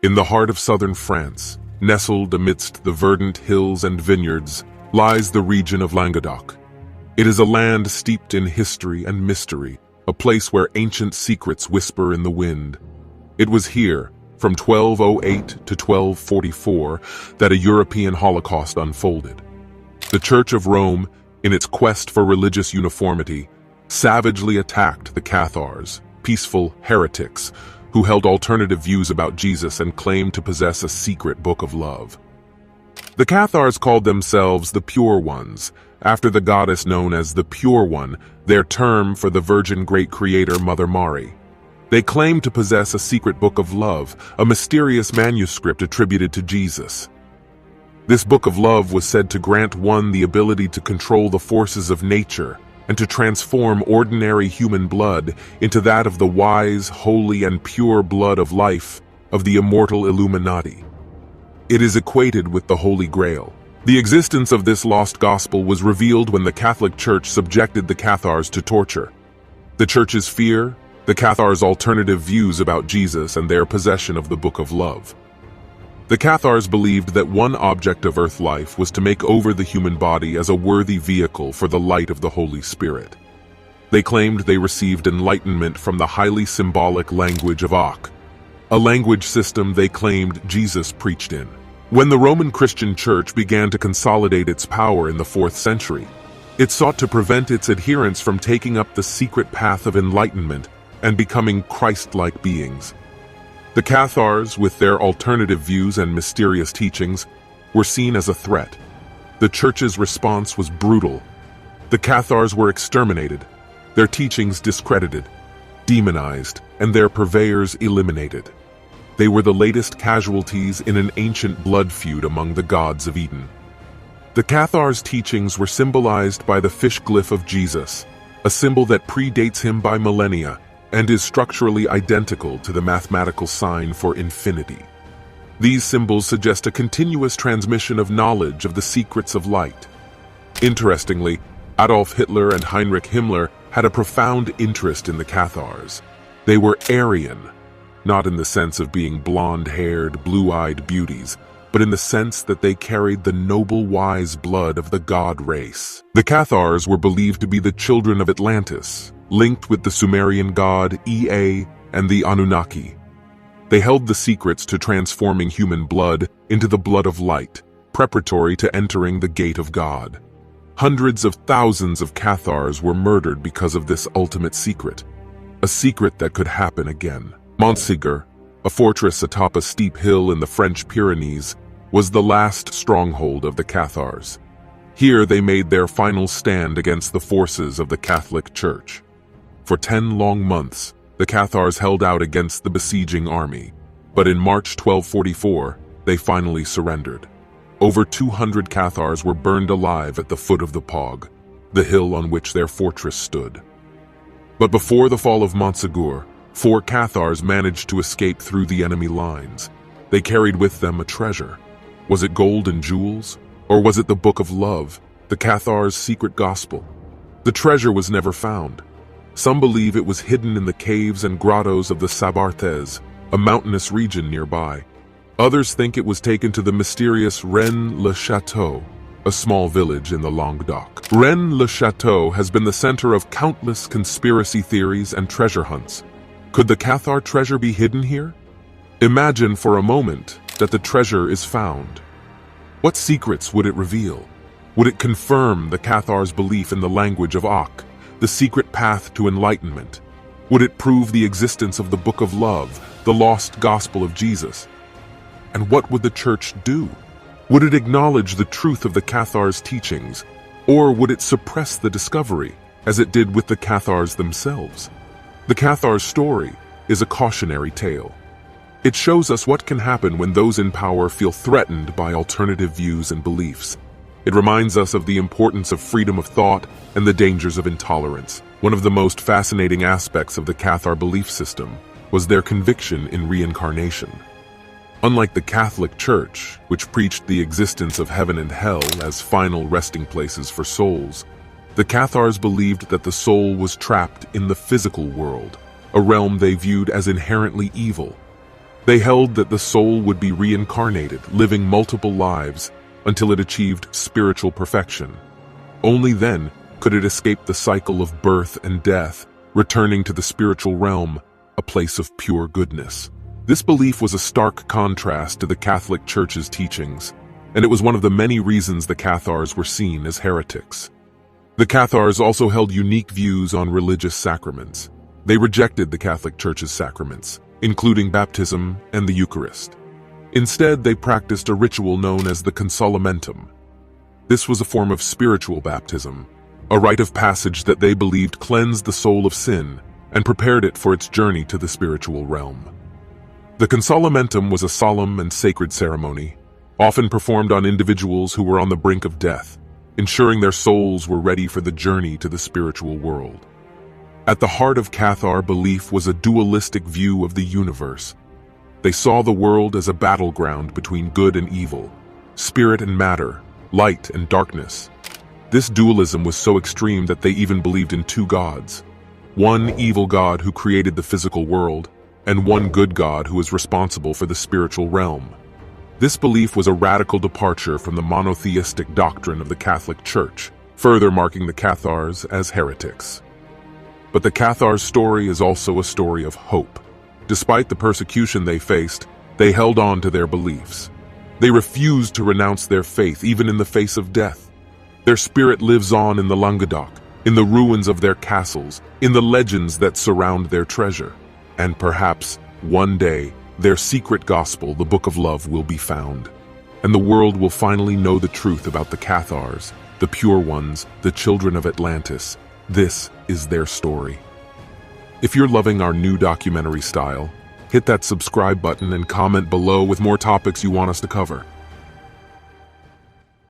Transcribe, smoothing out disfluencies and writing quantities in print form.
In the heart of southern France, nestled amidst the verdant hills and vineyards, lies the region of Languedoc. It is a land steeped in history and mystery, a place where ancient secrets whisper in the wind. It was here, from 1208 to 1244, that a European Holocaust unfolded. The Church of Rome, in its quest for religious uniformity, savagely attacked the Cathars, peaceful heretics, who held alternative views about Jesus and claimed to possess a secret book of love. The Cathars called themselves the Pure Ones, after the goddess known as the Pure One, their term for the Virgin Great Creator Mother Mary. They claimed to possess a secret book of love, a mysterious manuscript attributed to Jesus. This book of love was said to grant one the ability to control the forces of nature and to transform ordinary human blood into that of the wise, holy, and pure blood of life of the immortal Illuminati. It is equated with the Holy Grail. The existence of this lost gospel was revealed when the Catholic Church subjected the Cathars to torture. The Church's fear, the Cathars' alternative views about Jesus, and their possession of the Book of Love. The Cathars believed that one object of earth life was to make over the human body as a worthy vehicle for the light of the Holy Spirit. They claimed they received enlightenment from the highly symbolic language of Ak, a language system they claimed Jesus preached in. When the Roman Christian Church began to consolidate its power in the 4th century, it sought to prevent its adherents from taking up the secret path of enlightenment and becoming Christ-like beings. The Cathars, with their alternative views and mysterious teachings, were seen as a threat. The Church's response was brutal. The Cathars were exterminated, their teachings discredited, demonized, and their purveyors eliminated. They were the latest casualties in an ancient blood feud among the gods of Eden. The Cathars' teachings were symbolized by the fish glyph of Jesus, a symbol that predates him by millennia and is structurally identical to the mathematical sign for infinity. These symbols suggest a continuous transmission of knowledge of the secrets of light. Interestingly, Adolf Hitler and Heinrich Himmler had a profound interest in the Cathars. They were Aryan, not in the sense of being blonde-haired, blue-eyed beauties, but in the sense that they carried the noble, wise blood of the god race. The Cathars were believed to be the children of Atlantis, linked with the Sumerian god Ea and the Anunnaki. They held the secrets to transforming human blood into the blood of light, preparatory to entering the gate of God. Hundreds of thousands of Cathars were murdered because of this ultimate secret, a secret that could happen again. Montségur, a fortress atop a steep hill in the French Pyrenees, was the last stronghold of the Cathars. Here they made their final stand against the forces of the Catholic Church. For 10 long months, the Cathars held out against the besieging army, but in March 1244, they finally surrendered. Over 200 Cathars were burned alive at the foot of the Pog, the hill on which their fortress stood. But before the fall of Montségur, 4 Cathars managed to escape through the enemy lines. They carried with them a treasure. Was it gold and jewels? Or was it the Book of Love, the Cathars' secret gospel? The treasure was never found. Some believe it was hidden in the caves and grottos of the Sabarthes, a mountainous region nearby. Others think it was taken to the mysterious Rennes-le-Château, a small village in the Languedoc. Rennes-le-Château has been the center of countless conspiracy theories and treasure hunts. Could the Cathar treasure be hidden here? Imagine for a moment that the treasure is found. What secrets would it reveal? Would it confirm the Cathars' belief in the language of Ak, the secret path to enlightenment? Would it prove the existence of the Book of Love, the lost gospel of Jesus? And what would the Church do? Would it acknowledge the truth of the Cathars' teachings, or would it suppress the discovery, as it did with the Cathars themselves? The Cathars' story is a cautionary tale. It shows us what can happen when those in power feel threatened by alternative views and beliefs. It reminds us of the importance of freedom of thought and the dangers of intolerance. One of the most fascinating aspects of the Cathar belief system was their conviction in reincarnation. Unlike the Catholic Church, which preached the existence of heaven and hell as final resting places for souls, the Cathars believed that the soul was trapped in the physical world, a realm they viewed as inherently evil. They held that the soul would be reincarnated, living multiple lives until it achieved spiritual perfection. Only then could it escape the cycle of birth and death, returning to the spiritual realm, a place of pure goodness. This belief was a stark contrast to the Catholic Church's teachings, and it was one of the many reasons the Cathars were seen as heretics. The Cathars also held unique views on religious sacraments. They rejected the Catholic Church's sacraments, including baptism and the Eucharist. Instead, they practiced a ritual known as the consolamentum. This was a form of spiritual baptism, a rite of passage that they believed cleansed the soul of sin and prepared it for its journey to the spiritual realm. The consolamentum was a solemn and sacred ceremony, often performed on individuals who were on the brink of death, ensuring their souls were ready for the journey to the spiritual world. At the heart of Cathar belief was a dualistic view of the universe. They saw the world as a battleground between good and evil, spirit and matter, light and darkness. This dualism was so extreme that they even believed in two gods, one evil god who created the physical world, and one good god who is responsible for the spiritual realm. This belief was a radical departure from the monotheistic doctrine of the Catholic Church, further marking the Cathars as heretics. But the Cathars' story is also a story of hope. Despite the persecution they faced, they held on to their beliefs. They refused to renounce their faith even in the face of death. Their spirit lives on in the Languedoc, in the ruins of their castles, in the legends that surround their treasure. And perhaps, one day, their secret gospel, the Book of Love, will be found. And the world will finally know the truth about the Cathars, the pure ones, the children of Atlantis. This is their story. If you're loving our new documentary style, hit that subscribe button and comment below with more topics you want us to cover.